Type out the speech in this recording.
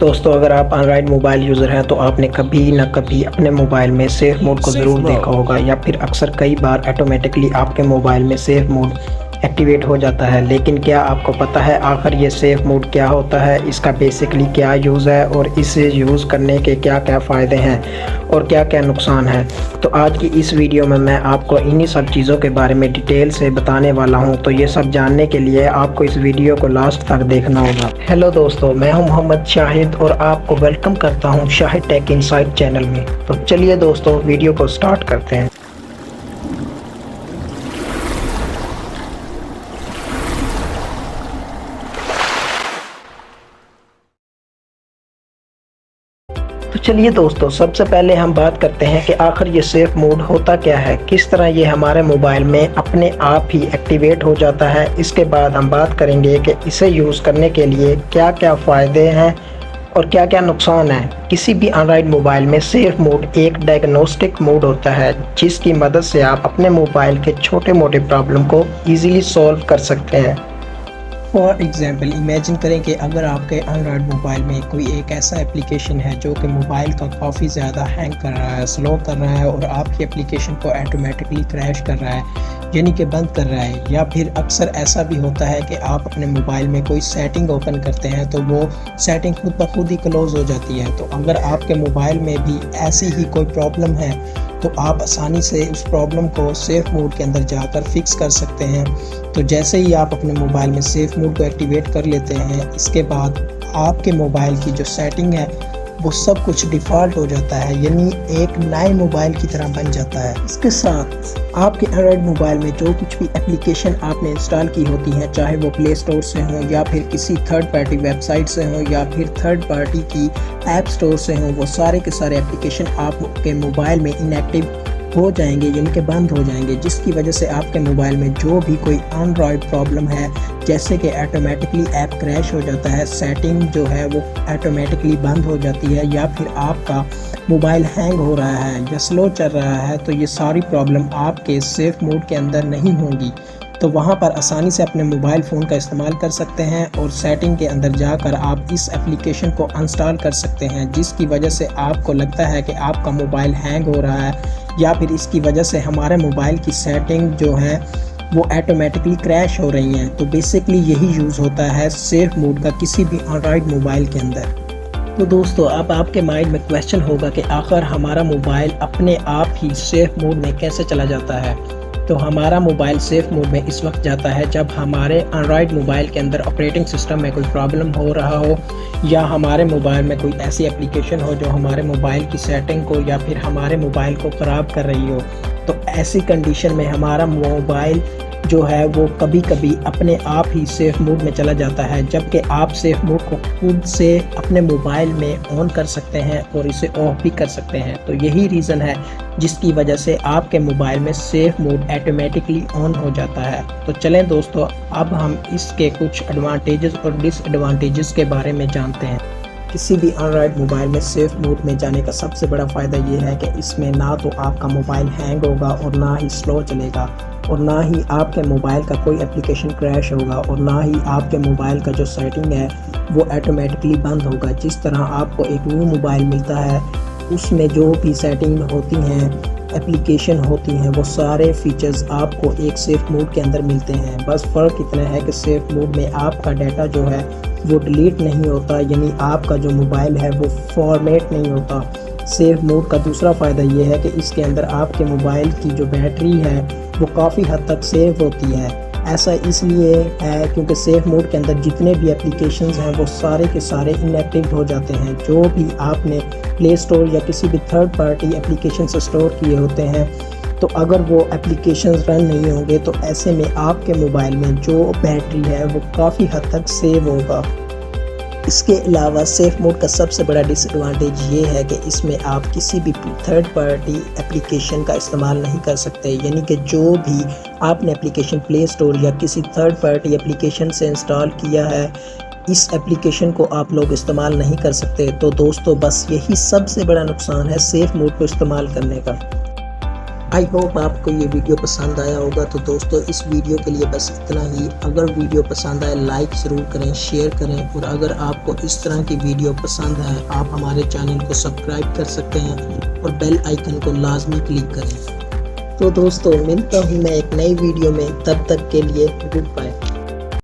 दोस्तों अगर आप एंड्रॉयड मोबाइल यूज़र हैं तो आपने कभी ना कभी अपने मोबाइल में सेफ मोड को ज़रूर देखा होगा या फिर अक्सर कई बार ऑटोमेटिकली आपके मोबाइल में सेफ मोड एक्टिवेट हो जाता है। लेकिन क्या आपको पता है आखिर ये सेफ मोड क्या होता है, इसका बेसिकली क्या यूज़ है और इसे यूज़ करने के क्या क्या फ़ायदे हैं और क्या क्या नुकसान है। तो आज की इस वीडियो में मैं आपको इन्हीं सब चीज़ों के बारे में डिटेल से बताने वाला हूं। तो ये सब जानने के लिए आपको इस वीडियो को लास्ट तक देखना होगा। हेलो दोस्तों, मैं हूं मोहम्मद शाहिद और आपको वेलकम करता हूं शाहिद टेक इनसाइट चैनल में। तो चलिए दोस्तों वीडियो को स्टार्ट करते हैं। तो चलिए दोस्तों सबसे पहले हम बात करते हैं कि आखिर ये सेफ मोड होता क्या है, किस तरह ये हमारे मोबाइल में अपने आप ही एक्टिवेट हो जाता है। इसके बाद हम बात करेंगे कि इसे यूज़ करने के लिए क्या क्या फ़ायदे हैं और क्या क्या नुकसान है। किसी भी एंड्रॉयड मोबाइल में सेफ मोड एक डायग्नोस्टिक मोड होता है जिसकी मदद से आप अपने मोबाइल के छोटे मोटे प्रॉब्लम को ईज़िली सॉल्व कर सकते हैं। फॉर एग्ज़ाम्पल इमेजिन करें कि अगर आपके एंड्रॉयड मोबाइल में कोई एक ऐसा एप्लीकेशन है जो कि मोबाइल का काफ़ी ज़्यादा हैंग कर रहा है, स्लो कर रहा है और आपकी एप्लीकेशन को ऑटोमेटिकली क्रैश कर रहा है, यानी कि बंद कर रहा है। या फिर अक्सर ऐसा भी होता है कि आप अपने मोबाइल में कोई सेटिंग ओपन करते हैं तो वो सेटिंग खुद ब खुद ही क्लोज़ हो जाती है। तो अगर आपके मोबाइल में भी ऐसी ही कोई प्रॉब्लम है तो आप आसानी से उस प्रॉब्लम को सेफ मोड के अंदर जाकर फिक्स कर सकते हैं। तो जैसे ही आप अपने मोबाइल में सेफ मोड को एक्टिवेट कर लेते हैं, इसके बाद आपके मोबाइल की जो सेटिंग है वो सब कुछ डिफ़ॉल्ट हो जाता है, यानी एक नए मोबाइल की तरह बन जाता है। इसके साथ आपके एंड्रॉयड मोबाइल में जो कुछ भी एप्लीकेशन आपने इंस्टॉल की होती हैं, चाहे वो प्ले स्टोर से हो या फिर किसी थर्ड पार्टी वेबसाइट से हो या फिर थर्ड पार्टी की ऐप स्टोर से हो, वो सारे के सारे एप्लीकेशन आपके मोबाइल में इनएक्टिव हो जाएंगे, यानी कि बंद हो जाएंगे, जिसकी वजह से आपके मोबाइल में जो भी कोई एंड्रॉयड प्रॉब्लम है, जैसे कि ऑटोमेटिकली ऐप क्रैश हो जाता है, सेटिंग जो है वो ऑटोमेटिकली बंद हो जाती है, या फिर आपका मोबाइल हैंग हो रहा है या स्लो चल रहा है, तो ये सारी प्रॉब्लम आपके सेफ मोड के अंदर नहीं होंगी। तो वहाँ पर आसानी से अपने मोबाइल फ़ोन का इस्तेमाल कर सकते हैं और सेटिंग के अंदर जाकर आप इस एप्लीकेशन को अनइंस्टॉल कर सकते हैं, जिसकी वजह से आपको लगता है कि आपका मोबाइल हैंग हो रहा है या फिर इसकी वजह से हमारे मोबाइल की सेटिंग जो है वो ऑटोमेटिकली क्रैश हो रही हैं। तो बेसिकली यही यूज़ होता है सेफ मोड का किसी भी एंड्रॉयड मोबाइल के अंदर। तो दोस्तों अब आपके माइंड में क्वेश्चन होगा कि आखिर हमारा मोबाइल अपने आप ही सेफ मोड में कैसे चला जाता है। तो हमारा मोबाइल सेफ मोड में इस वक्त जाता है जब हमारे एंड्रॉयड मोबाइल के अंदर ऑपरेटिंग सिस्टम में कोई प्रॉब्लम हो रहा हो या हमारे मोबाइल में कोई ऐसी एप्लीकेशन हो जो हमारे मोबाइल की सेटिंग को या फिर हमारे मोबाइल को ख़राब कर रही हो। तो ऐसी कंडीशन में हमारा मोबाइल जो है वो कभी कभी अपने आप ही सेफ मोड में चला जाता है, जबकि आप सेफ मोड को खुद से अपने मोबाइल में ऑन कर सकते हैं और इसे ऑफ भी कर सकते हैं। तो यही रीज़न है जिसकी वजह से आपके मोबाइल में सेफ मोड ऑटोमेटिकली ऑन हो जाता है। तो चलें दोस्तों अब हम इसके कुछ एडवांटेजेस और डिसएडवांटेजेस के बारे में जानते हैं। किसी भी एंड्रॉयड मोबाइल में सेफ मोड में जाने का सबसे बड़ा फ़ायदा ये है कि इसमें ना तो आपका मोबाइल हैंग होगा और ना ही स्लो चलेगा और ना ही आपके मोबाइल का कोई एप्लीकेशन क्रैश होगा और ना ही आपके मोबाइल का जो सेटिंग है वो ऑटोमेटिकली बंद होगा। जिस तरह आपको एक न्यू मोबाइल मिलता है उसमें जो भी सेटिंग होती हैं, एप्लीकेशन होती हैं, वो सारे फीचर्स आपको एक सेफ मोड के अंदर मिलते हैं। बस फ़र्क इतना है कि सेफ मोड में आपका डाटा जो है वो डिलीट नहीं होता, यानी आपका जो मोबाइल है वो फॉर्मेट नहीं होता। सेफ मोड का दूसरा फ़ायदा ये है कि इसके अंदर आपके मोबाइल की जो बैटरी है वो काफ़ी हद तक सेव होती है। ऐसा इसलिए है क्योंकि सेफ मोड के अंदर जितने भी एप्लीकेशंस हैं वो सारे के सारे इनएक्टिव हो जाते हैं। जो भी आपने प्ले स्टोर या किसी भी थर्ड पार्टी एप्लीकेशन से स्टोर किए होते हैं, तो अगर वो एप्लीकेशंस रन नहीं होंगे तो ऐसे में आपके मोबाइल में जो बैटरी है वो काफ़ी हद तक सेव होगा। इसके अलावा सेफ मोड का सबसे बड़ा डिसएडवांटेज ये है कि इसमें आप किसी भी थर्ड पार्टी एप्लीकेशन का इस्तेमाल नहीं कर सकते, यानी कि जो भी आपने एप्लीकेशन प्ले स्टोर या किसी थर्ड पार्टी एप्लीकेशन से इंस्टॉल किया है इस एप्लीकेशन को आप लोग इस्तेमाल नहीं कर सकते। तो दोस्तों बस यही सबसे बड़ा नुकसान है सेफ मोड को इस्तेमाल करने का। آئی ہوپ آپ کو یہ ویڈیو پسند آیا ہوگا. تو دوستو اس ویڈیو کے لیے بس اتنا ہی. اگر ویڈیو پسند آئے لائک ضرور کریں، شیئر کریں، اور اگر آپ کو اس طرح کی ویڈیو پسند ہے آپ ہمارے چینل کو سبسکرائب کر سکتے ہیں اور بیل آئیکن کو لازمی کلک کریں. تو دوستو ملتا ہوں میں ایک نئی ویڈیو میں، تب تک کے لیے گڈ بائے.